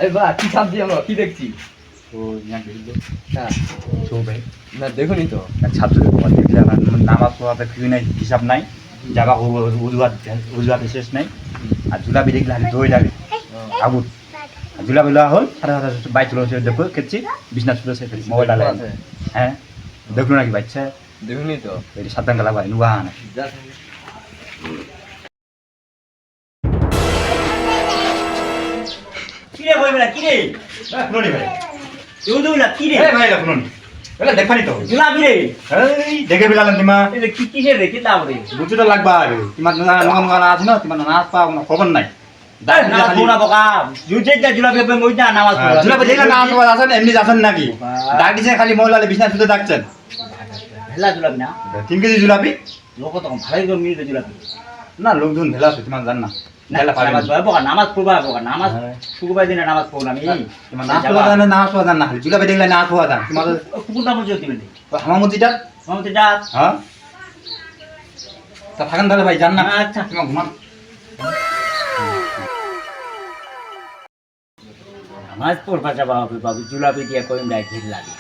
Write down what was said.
এই বা কি ছাপছি আমরা কি দেখছি? ও ইয়া গেল হ্যাঁ তো ভাই না দেখুনি তো। ছাত্র দেখলে নামাজ পড়াতে কিছু নাই, হিসাব নাই, জায়গা উজুয়াত শেষ নাই। আর ঝুলাবি দেখলে খালি দই লাগে আগুন। আর ঝুলাবি লওয়া হল সাথে সাথে বাইক চলে দেখো খেয়েছি বিছনা চলে সে মোবাইলটা লাগে। হ্যাঁ দেখলো নাকি বাচ্চা? দেখুনি তো। এই সাতাং গেলা ভাই নুয়া না কিরে বই বেলা কিরে শুনুনি ভাই ইউদুলা কিরে এই ভাই শুনুন এলা দেখানি তো ঝুলাবি রে এই দেখে বিলালেন তিমা এটা কি কিসের রে কেতা রে বুঝতে লাগবা আরে তোমার নন গানা আছে না তোমার নাচ পা কোনো খবর নাই নামাজ পড়া বকা জুজে যা ঝুলাবি বে মইদা নামাজ পড়া ঝুলাবে দেখলে নাচ পা আছেন এমনি যাচ্ছেন নাকি ডাকদিছে খালি মহলালে বিছনা শুতে ডাকছেন ভেলা ঝুলাবি না 3 কেজি ঝুলাবি লোক তো ভালোই করে মিলে ঝুলাবি না লোকজন ভেলা আছে তোমার জান না ভেলা পারে নামাজ পড়া বকা নামাজ পড়বা বকা নামাজ শুক্রবার দিনে নামাজ পড়ব আমি তোমার নাচ পা জানে নাচ পা জান না ঝুলাবে দেখলে নাচ পা জান তোমার কোনটা বুঝছো তুমি হামামতিটা মামতে যা হ্যাঁ তা থাকেন তাহলে ভাই জান না আচ্ছা তোমার ঘুমান নামাজ পড়বা যাবা হবে বাবু ঝুলাবি দিয়া কইম রাই ঠিক লাগে